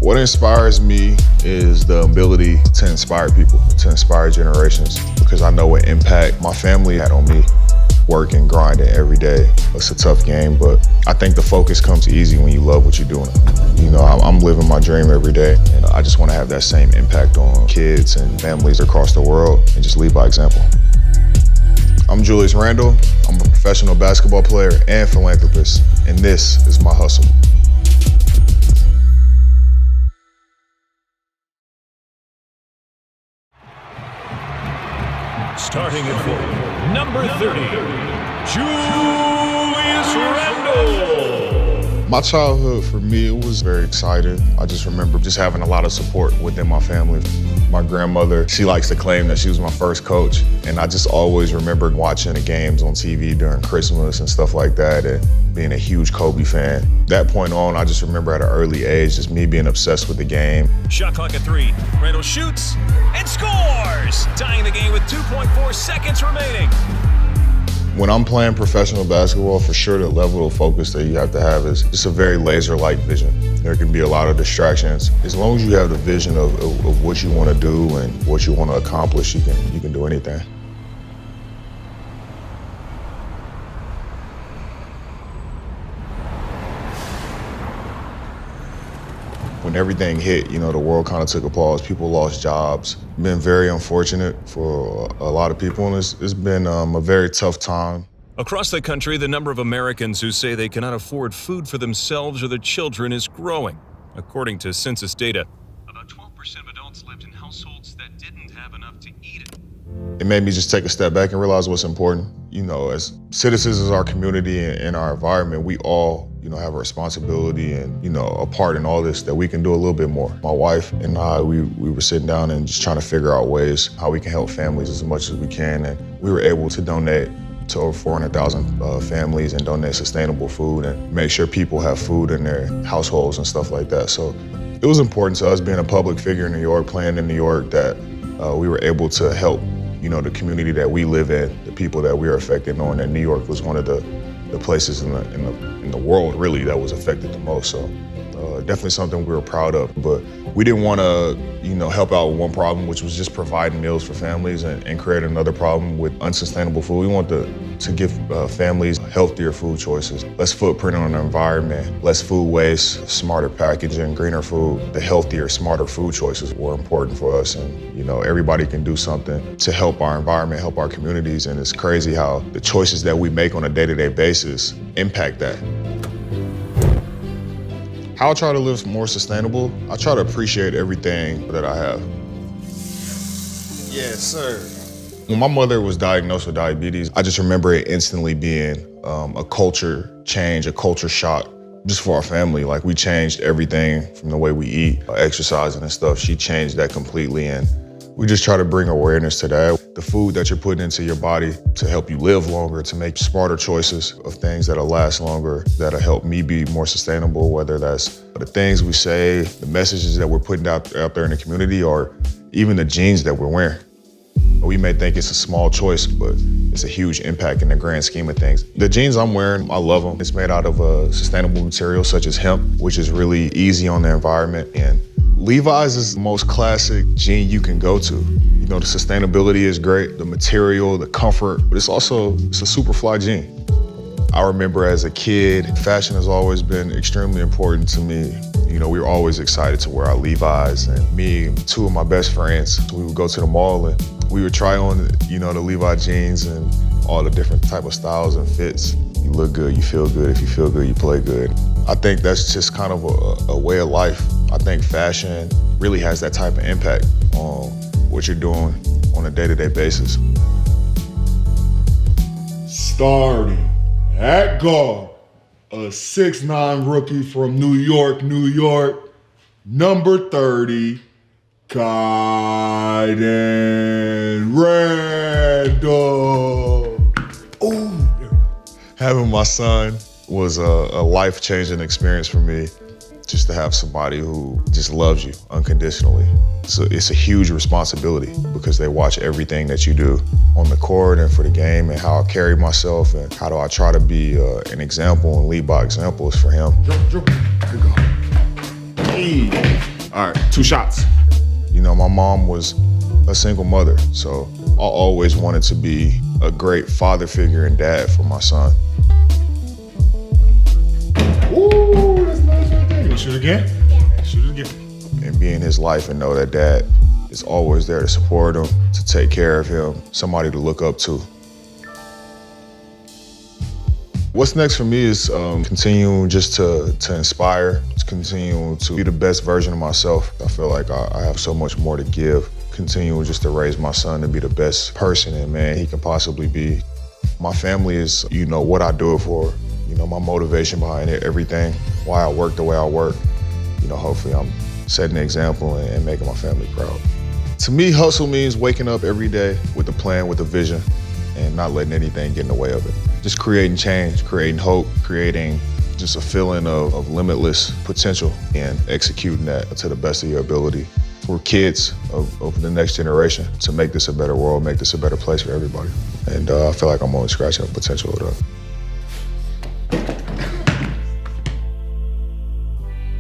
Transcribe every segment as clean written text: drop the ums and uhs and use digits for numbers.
What inspires me is the ability to inspire people, to inspire generations, because I know what impact my family had on me. Working, grinding every day. It's a tough game, but I think the focus comes easy when you love what you're doing. You know, I'm living my dream every day, and I just want to have that same impact on kids and families across the world and just lead by example. I'm Julius Randle. I'm a professional basketball player and philanthropist, and this is my hustle. Starting at full, number 30, Julius Randle. My childhood, for me, it was very exciting. I just remember just having a lot of support within my family. My grandmother, she likes to claim that she was my first coach, and I just always remembered watching the games on TV during Christmas and stuff like that, and being a huge Kobe fan. That point on, I just remember at an early age, just me being obsessed with the game. Shot clock at 3. Randle shoots and scores, tying the game with 2.4 seconds remaining. When I'm playing professional basketball, for sure the level of focus that you have to have is just a very laser-like vision. There can be a lot of distractions. As long as you have the vision of what you want to do and what you want to accomplish, you can do anything. When everything hit, you know, the world kind of took a pause. People lost jobs. Been very unfortunate for a lot of people, and it's been a very tough time. Across the country, the number of Americans who say they cannot afford food for themselves or their children is growing. According to census data, about 12% of adults lived in households that didn't have enough to eat it. It made me just take a step back and realize what's important. You know, as citizens of our community and our environment, we all, you know, have a responsibility and, you know, a part in all this that we can do a little bit more. My wife and I, we were sitting down and just trying to figure out ways how we can help families as much as we can. And we were able to donate to over 400,000 families and donate sustainable food and make sure people have food in their households and stuff like that. So it was important to us, being a public figure in New York, playing in New York, that we were able to help, you know, the community that we live in, the people that we are affected, knowing that New York was one of the places in the world really that was affected the most. So definitely something we were proud of. But we didn't want to, you know, help out with one problem, which was just providing meals for families, and create another problem with unsustainable food. We want to give families healthier food choices, less footprint on the environment, less food waste, smarter packaging, greener food. The healthier, smarter food choices were important for us. And, you know, everybody can do something to help our environment, help our communities. And it's crazy how the choices that we make on a day-to-day basis impact that. How I try to live more sustainable, I try to appreciate everything that I have. Yes, sir. When my mother was diagnosed with diabetes, I just remember it instantly being a culture change, a culture shock, just for our family. Like, we changed everything from the way we eat, exercising and stuff. She changed that completely, and we just try to bring awareness to that. The food that you're putting into your body to help you live longer, to make smarter choices of things that'll last longer, that'll help me be more sustainable, whether that's the things we say, the messages that we're putting out there in the community, or even the jeans that we're wearing. We may think it's a small choice, but it's a huge impact in the grand scheme of things. The jeans I'm wearing, I love them. It's made out of sustainable materials such as hemp, which is really easy on the environment. And Levi's is the most classic jean you can go to. You know, the sustainability is great, the material, the comfort, but it's a super fly jean. I remember as a kid, fashion has always been extremely important to me. You know, we were always excited to wear our Levi's, and me and two of my best friends, we would go to the mall and we would try on, you know, the Levi jeans and all the different type of styles and fits. You look good, you feel good. If you feel good, you play good. I think that's just kind of a way of life. I think fashion really has that type of impact on what you're doing on a day-to-day basis. Starting at guard, a 6'9" rookie from New York, New York, number 30, Kaiden Randle. Ooh, there we go. Having my son was a life-changing experience for me. Just to have somebody who just loves you unconditionally. So it's a huge responsibility because they watch everything that you do on the court and for the game, and how I carry myself and how do I try to be an example and lead by examples for him. Jump. Good go. Hey. All right, 2 shots. You know, my mom was a single mother, so I always wanted to be a great father figure and dad for my son. Ooh, that's nice right there. You wanna shoot again? Yeah. Shoot it again. And be in his life and know that dad is always there to support him, to take care of him, somebody to look up to. What's next for me is continuing just to inspire, to continue to be the best version of myself. I feel like I have so much more to give. Continuing just to raise my son to be the best person and man he can possibly be. My family is, you know, what I do it for. You know, my motivation behind it, everything, why I work the way I work. You know, hopefully I'm setting an example and making my family proud. To me, hustle means waking up every day with a plan, with a vision, and not letting anything get in the way of it. Just creating change, creating hope, creating just a feeling of limitless potential and executing that to the best of your ability for kids of the next generation to make this a better world, make this a better place for everybody. And I feel like I'm only scratching the potential of that.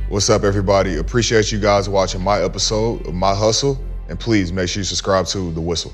What's up, everybody? Appreciate you guys watching my episode of My Hustle, and please make sure you subscribe to The Whistle.